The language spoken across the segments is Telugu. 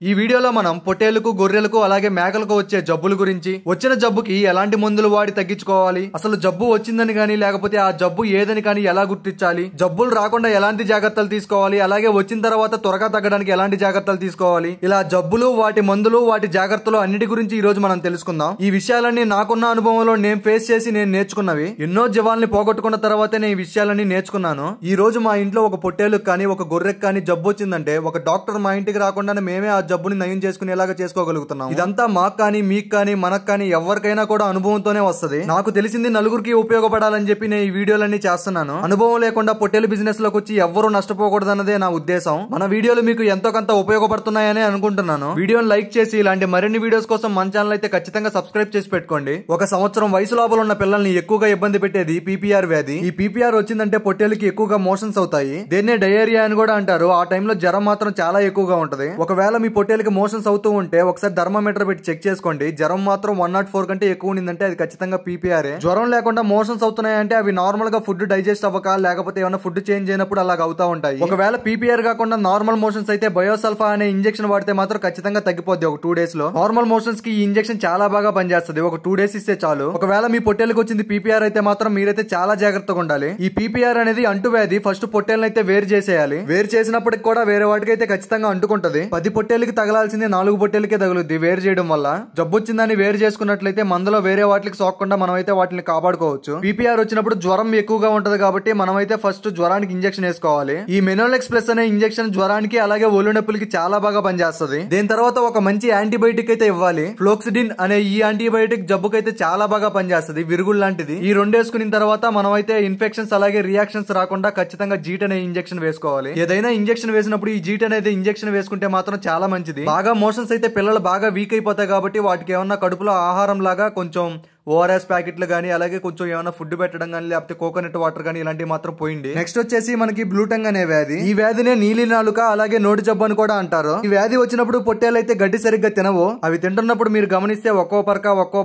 ఈ వీడియోలో మనం పొట్టేళ్లకు, గొర్రెలకు అలాగే మేకలకు వచ్చే జబ్బుల గురించి, వచ్చిన జబ్బుకి ఎలాంటి మందులు వాడి తగ్గించుకోవాలి, అసలు జబ్బు వచ్చిందని కానీ లేకపోతే ఆ జబ్బు ఏదని కానీ ఎలా గుర్తించాలి, జబ్బులు రాకుండా ఎలాంటి జాగ్రత్తలు తీసుకోవాలి, అలాగే వచ్చిన తర్వాత త్వరగా తగ్గడానికి ఎలాంటి జాగ్రత్తలు తీసుకోవాలి, ఇలా జబ్బులు, వాటి మందులు, వాటి జాగ్రత్తలు అన్నిటి గురించి ఈ రోజు మనం తెలుసుకుందాం. ఈ విషయాలన్నీ నాకున్న అనుభవంలో నేను ఫేస్ చేసి నేను నేర్చుకున్నవి. ఎన్నో జీవాల్ని పోగొట్టుకున్న తర్వాతే నేను ఈ విషయాలన్నీ నేర్చుకున్నాను. ఈ రోజు మా ఇంట్లో ఒక పొట్టేలుకు కానీ ఒక గొర్రెకు కానీ జబ్బు వచ్చిందంటే ఒక డాక్టర్ మా ఇంటికి రాకుండానే మేమే ఆ జబ్బుని నయం చేసుకునేలాగా చేసుకోగలుగుతున్నాం. ఇదంతా మాకు కానీ, మీకు కానీ, మనకు కానీ ఎవరికైనా కూడా అనుభవంతోనే వస్తుంది. నాకు తెలిసింది నలుగురికి ఉపయోగపడాలని చెప్పి నేను ఈ వీడియోలన్నీ చేస్తున్నాను. అనుభవం లేకుండా పొట్టేలు బిజినెస్ లోకి వచ్చి ఎవ్వరూ నష్టపోకూడదన్నదే నా ఉద్దేశం. మన వీడియోలు మీకు ఎంతో కొంత ఉపయోగపడుతున్నాయని అనుకుంటున్నాను. వీడియోని లైక్ చేసి ఇలాంటి మరిన్ని వీడియోస్ కోసం మన ఛానల్ అయితే ఖచ్చితంగా సబ్స్క్రైబ్ చేసి పెట్టుకోండి. ఒక సంవత్సరం వయసు లోపల ఉన్న పిల్లల్ని ఎక్కువగా ఇబ్బంది పెట్టేది పీపీఆర్ వ్యాధి. ఈ పీపీఆర్ వచ్చిందంటే పొట్టేలుకి ఎక్కువగా మోషన్స్ అవుతాయి. దీన్నే డయేరియా అని కూడా అంటారు. ఆ టైంలో జ్వరం మాత్రం చాలా ఎక్కువగా ఉంటది. ఒకవేళ మీ పొట్టేలుకి మోషన్స్ అవుతూ ఉంటే ఒకసారి థర్మామీటర్ పెట్టి చెక్ చేసుకోండి. జ్వరం మాత్రం 104 కంటే ఎక్కువ ఉండిందంటే అది ఖచ్చితంగా పీపీఆర్. జ్వరం లేకుండా మోషన్స్ అవుతున్నాయంటే అవి నార్మల్ గా ఫుడ్ డైజెస్ట్ అవ్వక లేకపోతే ఏమైనా ఫుడ్ చేంజ్ అయినప్పుడు అలాగ అవుతా ఉంటాయి. ఒకవేళ పీపీఆర్ కాకుండా నార్మల్ మోషన్స్ అయితే బయోసల్ఫా అనే ఇంజెక్షన్ వాడితే మాత్రం ఖచ్చితంగా తగ్గిపోద్ది ఒక 2 days లో. నార్మల్ మోషన్స్ కి ఈ ఇంజెక్షన్ చాలా బాగా పనిచేస్తుంది. ఒక 2 days ఇస్తే చాలు. ఒకవేళ మీ పొట్టేలుకి వచ్చింది పీపీఆర్ అయితే మాత్రం మీరైతే చాలా జాగ్రత్తగా ఉండాలి. ఈ పీపీఆర్ అనేది అంటువ్యాధి. ఫస్ట్ పొట్టేలను అయితే వేరు చేసేయాలి. వేరు చేసినప్పటికి కూడా వేరే వాటికి అయితే ఖచ్చితంగా అంటుకుంటది. 10 పొట్టేలకి తగలాల్సింది 4 పొట్టేలకే తగులుద్ది వేరు చేయడం వల్ల. జబ్బు వచ్చిందని వేరు చేసుకున్నట్లయితే మందులో వేరే వాటికి సోకకుండా మనం అయితే వాటిని కాపాడుకోవచ్చు. పీపీఆర్ వచ్చినప్పుడు జ్వరం ఎక్కువగా ఉంటది కాబట్టి మనం అయితే ఫస్ట్ జ్వరానికి ఇంజెక్షన్ వేసుకోవాలి. ఈ మెనోలెక్స్ ప్లస్ అనే ఇంజెక్షన్ జ్వరానికి అలాగే ఒళ్ళు నొప్పులకి చాలా బాగా పనిచేస్తుంది. దీని తర్వాత ఒక మంచి యాంటీబయోటిక్ అయితే ఇవ్వాలి. ఫ్లోక్సిడిన్ అనే ఈ యాంటీబయోటిక్ జబ్బుకైతే చాలా బాగా పనిచేస్తుంది. విరుగుడు లాంటిది. ఈ 2 వేసుకున్న తర్వాత మనం అయితే ఇన్ఫెక్షన్స్ అలాగే రియాక్షన్స్ రాకుండా ఖచ్చితంగా జీట్ అనే ఇంజెక్షన్ వేసుకోవాలి. ఏదైనా ఇంజెక్షన్ వేసినప్పుడు ఈ జీట్ అనేది ఇంజెక్షన్ వేసుకుంటే మాత్రం చాలా మంచిది. బాగా మోషన్స్ అయితే పిల్లలు బాగా వీక్ అయిపోతాయి కాబట్టి వాటికి ఏమన్నా కడుపులో ఆహారం లాగా కొంచెం ఓఆర్ఎస్ ప్యాకెట్లు గానీ అలాగే కొంచెం ఏమైనా ఫుడ్ పెట్టడం గానీ లేకపోతే కోకోనట్ వాటర్ గానీ ఇలాంటివి మాత్రం పోయింది. నెక్స్ట్ వచ్చేసి మనకి బ్లూటంగ్ అనే వ్యాధి. ఈ వ్యాధినే నీలి నాలుక అలాగే నోటి జబ్బు అని కూడా అంటారు. ఈ వ్యాధి వచ్చినప్పుడు పొట్టేలైతే గడ్డి సరిగ్గా తినవు. అవి తింటున్నప్పుడు మీరు గమనిస్తే ఒక్కో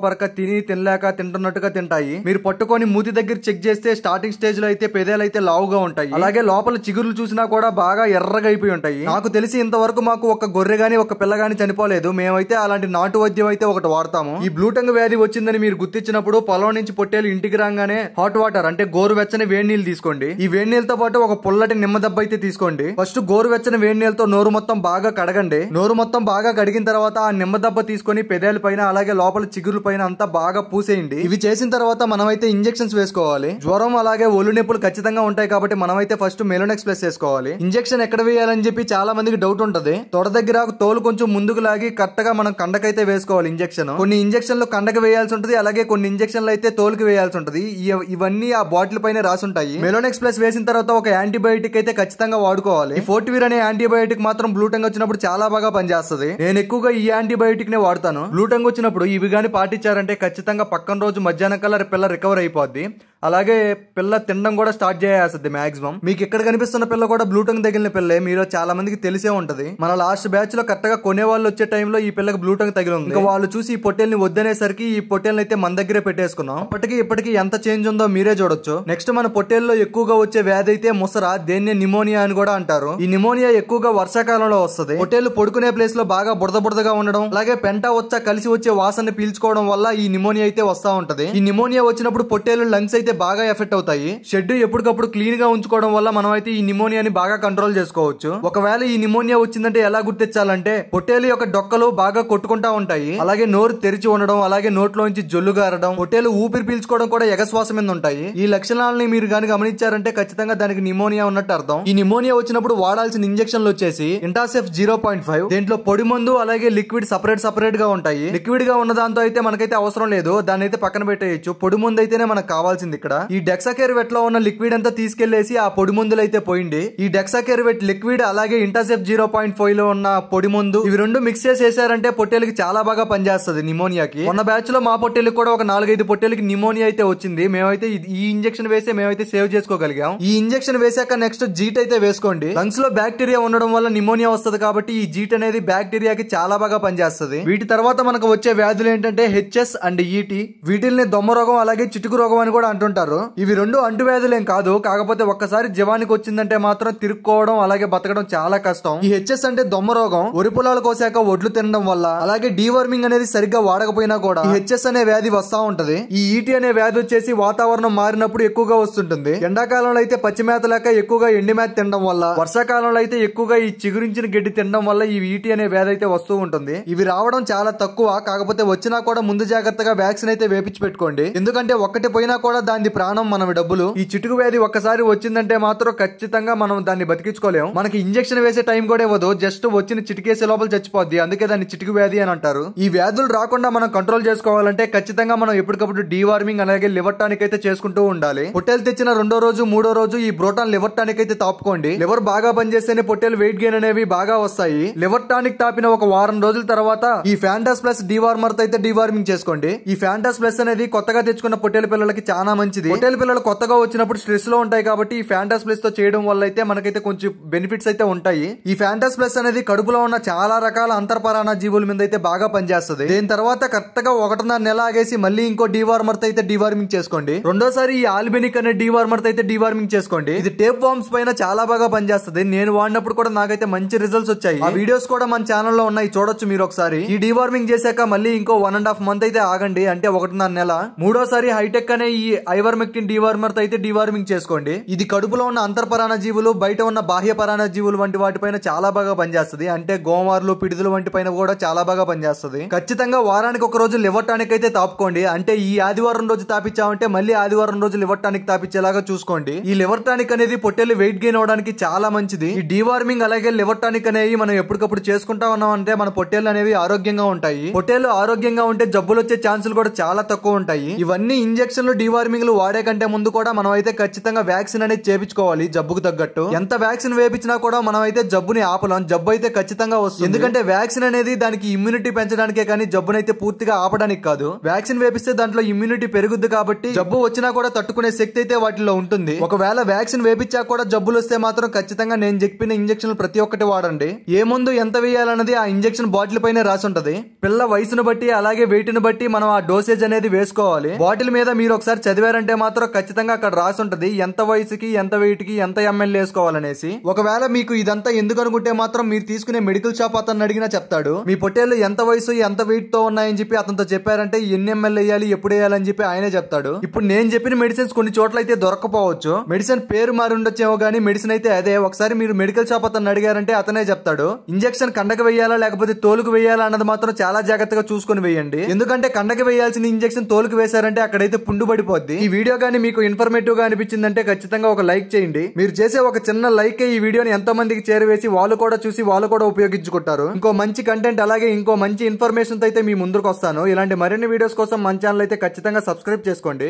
పరక తినలేక తింటున్నట్టుగా తింటాయి. మీరు పట్టుకొని మూతి దగ్గర చెక్ చేస్తే స్టార్టింగ్ స్టేజ్ లో అయితే పెదేలైతే లావుగా ఉంటాయి. అలాగే లోపల చిగుర్లు చూసినా కూడా బాగా ఎర్రగా అయిపోయి ఉంటాయి. నాకు తెలిసి ఇంతవరకు మాకు ఒక గొర్రె గానీ ఒక పిల్ల గానీ చనిపోలేదు. మేమైతే అలాంటి నాటు వైద్యం అయితే ఒకటి వాడతాము. ఈ బ్లూటంగ్ వ్యాధి వచ్చిందని మీరు గుర్తించినప్పుడు పొలం నుంచి పొట్టేలు ఇంటికి రాగానే హాట్ వాటర్ అంటే గోరువెచ్చని వేడి నీళ్ళు తీసుకోండి. ఈ వేడి నీళ్ళతో పాటు ఒక పుల్లటి నిమ్మ దెబ్బ అయితే తీసుకోండి. ఫస్ట్ గోరువెచ్చని వేడి నీళ్ళతో నోరు మొత్తం బాగా కడగండి. నోరు మొత్తం బాగా కడిగిన తర్వాత ఆ నిమ్మ దెబ్బ తీసుకొని పెదేల పైన అలాగే లోపల చిగురుల పైన అంతా బాగా పూసేయండి. ఇవి చేసిన తర్వాత మనమైతే ఇంజెక్షన్స్ వేసుకోవాలి. జ్వరం అలాగే ఒళ్ళు నొప్పులు ఖచ్చితంగా ఉంటాయి కాబట్టి మనమైతే ఫస్ట్ మెలోనెక్స్ ప్లస్ వేసుకోవాలి. ఇంజెక్షన్ ఎక్కడ వేయాలని చెప్పి చాలా మందికి డౌట్ ఉంటది. తొడ దగ్గర తోలు కొంచెం ముందుకు లాగి కరెక్ట్ గా మనం కండకైతే వేసుకోవాలి ఇంజెక్షన్. కొన్ని ఇంజెక్షన్లు కండకు వేయాల్సి ఉంటుంది. అలాగే కొన్ని ఇంజెక్షన్లు అయితే తోలుకి వేయాల్సి ఉంటది. ఇవన్నీ ఆ బాటిల్ పైన రాసి ఉంటాయి. మెలోనెక్స్ ప్లస్ వేసిన తర్వాత ఒక యాంటీబయోటిక్ అయితే ఖచ్చితంగా వాడుకోవాలి. ఈ ఫోర్టివిర్ అనే యాంటీబయోటిక్ మాత్రం బ్లూటంగ్ వచ్చినప్పుడు చాలా బాగా పనిచేస్తుంది. నేను ఎక్కువగా ఈ యాంటీబయోటిక్ నే వాడతాను. బ్లూటంగ్ వచ్చినప్పుడు ఇవి గానీ పాటించారంటే ఖచ్చితంగా పక్కన రోజు మధ్యాహ్నం కల్లా పిల్ల రికవర్ అయిపోద్ది. అలాగే పిల్ల తినడం కూడా స్టార్ట్ చేయాల్సింది మాక్సిమం. మీకు ఇక్కడ కనిపిస్తున్న పిల్ల కూడా బ్లూటంగ్ తగిలిన పిల్లే. మీరు చాలా మందికి తెలిసే ఉంటది. మన లాస్ట్ బ్యాచ్ లో కరెక్ట్ గా కొనే వాళ్ళు వచ్చే టైంలో ఈ పిల్లకి బ్లూటంగ్ తగిలి ఉంది. ఇంకా వాళ్ళు చూసి ఈ పొట్టేల్ని వద్దనేసరికి ఈ పొట్టేల్ని అయితే మన దగ్గరే పెట్టేసుకున్నాం. ఇప్పటికీ ఎంత చేంజ్ ఉందో మీరే చూడొచ్చు. నెక్స్ట్ మన పొట్టేల్లో ఎక్కువగా వచ్చే వ్యాధి అయితే ముసర. దేన్నే నిమోనియా అని కూడా అంటారు. ఈ నిమోనియా ఎక్కువగా వర్షాకాలంలో వస్తుంది. పొట్టేళ్లు పడుకునే ప్లేస్ లో బాగా బురదగా ఉండడం అలాగే పెంట కలిసి వచ్చే వాసన పీల్చుకోవడం వల్ల ఈ నిమోనియా అయితే వస్తా ఉంటది. ఈ నిమోనియా వచ్చినప్పుడు పొట్టేలు లంగ్స్ అయితే బాగా ఎఫెక్ట్ అవుతాయి. షెడ్ ఎప్పటికప్పుడు క్లీన్ గా ఉంచుకోవడం వల్ల మనం అయితే ఈ నిమోనియాని బాగా కంట్రోల్ చేసుకోవచ్చు. ఒకవేళ ఈ నిమోనియా వచ్చిందంటే ఎలా గుర్తించాలంటే పొట్టేలు యొక్క డొక్కలు బాగా కొట్టుకుంటా ఉంటాయి. అలాగే నోరు తెరిచి ఉండడం అలాగే నోట్లోంచి జొల్లు గారడం పొట్టేలు ఊపిరి పీల్చుకోవడం కూడా ఎగశ్వాసం మీద ఉంటాయి. ఈ లక్షణాలని మీరు గాని గమనించారంటే ఖచ్చితంగా దానికి నిమోనియా ఉన్నట్టు అర్థం. ఈ నిమోనియా వచ్చినప్పుడు వాడాల్సిన ఇంజెక్షన్లు వచ్చేసి ఇంటాసెఫ్ 0.5. దీంట్లో పొడి మందు అలాగే లిక్విడ్ సపరేట్ గా ఉంటాయి. లిక్విడ్ గా ఉన్న దాంతో అయితే మనకైతే అవసరం లేదు. దాన్ని అయితే పక్కన పెట్టేయచ్చు. పొడి మందు అయితేనే మనకు కావాల్సింది. ఇక్కడ ఈ డెక్సాకేర్ వెట్ లో ఉన్న లిక్విడ్ అంతా తీసుకెళ్లేసి ఆ పొడి మందులు అయితే పోయింది. ఈ డెక్సాకేర్ వెట్ లిక్విడ్ అలాగే ఇంటాసెఫ్ 0.5 లో ఉన్న పొడి మందు ఇవి రెండు మిక్స్ చేసేసారంటే పొట్టేలకి చాలా బాగా పనిచేస్తుంది నిమోనియాకి. ఉన్న బ్యాచ్ లో మా పొట్టేలకు కూడా ఒక 4-5 పొట్టేలకి నిమోనియా అయితే వచ్చింది. మేమైతే ఈ ఇంజెక్షన్ వేసి మేమైతే సేవ్ చేసుకోగలిగాం. ఈ ఇంజెక్షన్ వేసాక నెక్స్ట్ జీట్ అయితే వేసుకోండి. లంగ్స్ లో బ్యాక్టీరియా ఉండడం వల్ల నిమోనియా వస్తుంది కాబట్టి ఈ జీట్ అనేది బ్యాక్టీరియాకి చాలా బాగా పనిచేస్తుంది. వీటి తర్వాత మనకు వచ్చే వ్యాధులు ఏంటంటే హెచ్ఎస్ అండ్ ఈటీ. వీటిల్ని దొమ్మ రోగం అలాగే చిటుకు రోగం అని కూడా అంటుంటారు. అంటుంటారు. ఇవి రెండు అంటువ్యాధులేం కాదు, కాకపోతే ఒక్కసారి జీవానికి వచ్చిందంటే మాత్రం తిరుక్కోవడం అలాగే బతకడం చాలా కష్టం. ఈ హెచ్ఎస్ అంటే దొమ్మ రోగం. వరి పొలాలు కోసాక ఒడ్లు తినడం వల్ల అలాగే డీవర్మింగ్ అనేది సరిగ్గా వాడకపోయినా కూడా ఈ హెచ్ఎస్ అనే వ్యాధి వస్తా ఉంటది. ఈ ఈటీ అనే వ్యాధి వచ్చేసి వాతావరణం మారినప్పుడు ఎక్కువగా వస్తుంటుంది. ఎండాకాలంలో అయితే పచ్చి మేత లేక ఎక్కువగా ఎండి మేత తినడం వల్ల, వర్షాకాలంలో అయితే ఎక్కువగా ఈ చిగురించిన గడ్డి తినడం వల్ల ఈ ఈటీ అనే వ్యాధి అయితే వస్తూ ఉంటుంది. ఇవి రావడం చాలా తక్కువ, కాకపోతే వచ్చినా కూడా ముందు జాగ్రత్తగా వ్యాక్సిన్ అయితే వేపించి పెట్టుకోండి. ఎందుకంటే ఒక్కటి పోయినా కూడా దాని ప్రాణం మనవి డబ్బులు. ఈ చిటుకు వ్యాధి ఒక్కసారి వచ్చిందంటే మాత్రం ఖచ్చితంగా మనం దాన్ని బతికించుకోలేం. మనకి ఇంజెక్షన్ వేసే టైం కూడా ఇవ్వదు, జస్ట్ వచ్చిన చిటికేసే లోపల చచ్చిపోద్ది. అందుకే దాన్ని చిటుకు వ్యాధి అని అంటారు. ఈ వ్యాధులు రాకుండా మనం కంట్రోల్ చేసుకోవాలంటే ఖచ్చితంగా మనం ఎప్పటికప్పుడు డీవార్మింగ్ అలాగే లివర్ టానిక్ అయితే చేసుకుంటూ ఉండాలి. పొట్టేలు తెచ్చిన 2వ రోజు 3వ రోజు ఈ బ్రోటాన్ లివర్ టానిక్ అయితే తాపుకోండి. లివర్ బాగా పనిచేస్తేనే పొట్టేలు వెయిట్ గెయిన్ అనేవి బాగా వస్తాయి. లివర్ టానిక్ తాపిన ఒక వారం రోజుల తర్వాత ఈ ఫ్యాంటాస్ ప్లస్ డీవార్మర్ అయితే డీవార్మింగ్ చేసుకోండి. ఈ ఫ్యాంటాస్ ప్లస్ అనేది కొత్తగా తెచ్చుకున్న పొట్టేలు పిల్లలకి చాలా మంచిది. పొట్టేలు పిల్లలు కొత్తగా వచ్చినప్పుడు స్ట్రెస్ లో ఉంటాయి కాబట్టి ఈ ఫ్యాంటాస్ ప్లస్ తో చేయడం వల్ల అయితే మనకైతే కొంచెం బెనిఫిట్స్ అయితే ఉంటాయి. ఈ ఫ్యాంటాస్ ప్లస్ అనేది కడుపులో ఉన్న చాలా రకాల అంతర్పరాణ జీవుల మీద అయితే బాగా పనిచేస్తుంది. దీని తర్వాత కరెక్ట్ గా 1.5 నెల ఆగేసి మళ్ళీ ఇంకో డీవార్మర్ అయితే డీవార్మింగ్ చేసుకోండి. రెండోసారి ఈ ఆల్బెనిక్ అనే డీవార్మర్ అయితే డీవార్మింగ్ చేసుకోండి. ఇది టేప్ వార్మ్స్ పైన చాలా బాగా పనిచేస్తుంది. నేను వాడినప్పుడు కూడా నాకైతే మంచి రిజల్ట్స్ వచ్చాయి. ఆ వీడియోస్ కూడా మన ఛానల్ లో ఉన్నాయి, చూడొచ్చు మీరు ఒకసారి. ఈ డీవార్మింగ్ చేశాక మళ్ళీ ఇంకో 1.5 మంత్ అయితే ఆగండి, అంటే 1.5 నెల. మూడోసారి హైటెక్ అనే ఈ ఐవర్మెక్టిన్ డీవార్మర్ అయితే డీవార్మింగ్ చేసుకోండి. ఇది కడుపులో ఉన్న అంతర్పరాణ జీవులు, బయట ఉన్న బాహ్య పరాణ జీవులు వంటి వాటిపైన చాలా బాగా పనిచేస్తుంది. అంటే గోమార్లు, పిడిదులు వంటి పైన కూడా చాలా బాగా పనిచేస్తుంది. ఖచ్చితంగా వారానికి ఒక రోజు లివర్ టానిక్ అయితే తాపుకోండి. అంటే ఈ ఆదివారం రోజు తాపించామంటే మళ్ళీ ఆదివారం రోజు లివర్ టానిక్ తాపించేలాగా చూసుకోండి. ఈ లివర్ టానిక్ అనేది పొట్టేలు వెయిట్ గెయిన్ అవడానికి చాలా మంచిది. ఈ డీవార్మింగ్ అలాగే లివర్ టానిక్ అనేవి మనం ఎప్పటికప్పుడు చేసుకుంటా ఉన్నాం అంటే మన పొట్టేలు అనేవి ఆరోగ్యంగా ఉంటాయి. పొట్టేలు ఆరోగ్యంగా ఉంటే జబ్బులు వచ్చే ఛాన్సులు కూడా చాలా తక్కువ ఉంటాయి. ఇవన్నీ ఇంజక్షన్లు డీవార్మింగ్లు వాడే కంటే ముందు కూడా మనం అయితే ఖచ్చితంగా వ్యాక్సిన్ అనేది చేపించుకోవాలి జబ్బుకు తగ్గట్టు. ఎంత వ్యాక్సిన్ వేపించినా కూడా మనం అయితే జబ్బుని ఆపలేం. జబ్బు అయితే ఖచ్చితంగా వస్తుంది. ఎందుకంటే వ్యాక్సిన్ అనేది దానికి ఇమ్యూనిటీ పెంచడానికే కానీ జబ్బునైతే పూర్తిగా ఆపడానికి కాదు. వ్యాక్సిన్ వేపిస్తే దాంట్లో ఇమ్యూనిటీ పెరుగుద్ది కాబట్టి జబ్బు వచ్చినా కూడా తట్టుకునే శక్తి అయితే వాటిలో ఉంటుంది. ఒకవేళ వ్యాక్సిన్ వేపించాక కూడా జబ్బులు వస్తే మాత్రం ఖచ్చితంగా నేను చెప్పిన ఇంజక్షన్లు ప్రతి ఒక్కటి వాడండి. ఏ ముందు ఎంత వేయాలన్నది ఆ ఇంజక్షన్ బాటిల్ పైన రాసి ఉంటది. పిల్ల వయసును బట్టి అలాగే వెయిట్ ను బట్టి మనం ఆ డోసేజ్ అనేది వేసుకోవాలి. బాటిల్ మీద మీరు ఒకసారి చదివారంటే మాత్రం ఖచ్చితంగా అక్కడ రాసి ఉంటది ఎంత వయసుకి, ఎంత వెయిట్ కి, ఎంత ఎంఎల్ వేసుకోవాలనేసి. ఒకవేళ మీకు ఇదంతా ఎందుకు అనుకుంటే మాత్రం మీరు తీసుకునే మెడికల్ షాప్ అతను అడిగినా చెప్తాడు. మీ పొట్టేలు ఎంత వయసు, ఎంత వెయిట్ తో ఉన్నాయని చెప్పి అతనితో చెప్పారంటే ఎన్ని ఎంఎల్ వేయాలి, ఎప్పుడు వేయాలని చెప్పి ఆయనే చెప్తాడు. ఇప్పుడు నేను చెప్పిన మెడిసిన్స్ కొన్ని చోట్ల అయితే దొరకపోవచ్చు. మెడిసిన్ పేరు మారి ఉండొచ్చేమో గానీ మెడిసిన్ అయితే అదే. ఒకసారి మీరు మెడికల్ షాప్ అతను అడిగారంటే అతనే చెప్తాడు. ఇంజక్షన్ కండకు వేయాలా లేకపోతే తోలుకు వేయాలా అన్నది మాత్రం చాలా జాగ్రత్తగా చూసుకొని వేయండి. ఎందుకంటే కండకు వేయాల్సిన ఇంజక్షన్ తోలుకు వేశారంటే అక్కడైతే పుండు పడిపోద్ది. ఈ వీడియో గానీ మీకు ఇన్ఫర్మేటివ్ గా అనిపించిందంటే ఖచ్చితంగా ఒక లైక్ చేయండి. మీరు చేసే ఒక చిన్న లైక్ ఈ వీడియోని ఎంతో మందికి చేరవేసి వాళ్ళు కూడా చూసి వాళ్ళు కూడా ఉపయోగించుకుంటారు. ఇంకో మంచి కంటెంట్ అలాగే ఇంకో మంచి ఇన్ఫర్మేషన్ తో అయితే మీ ముందుకు వస్తాను. ఇలాంటి మరిన్ని వీడియోస్ కోసం మన ఛానల్ అయితే ఖచ్చితంగా సబ్స్క్రైబ్ చేసుకోండి.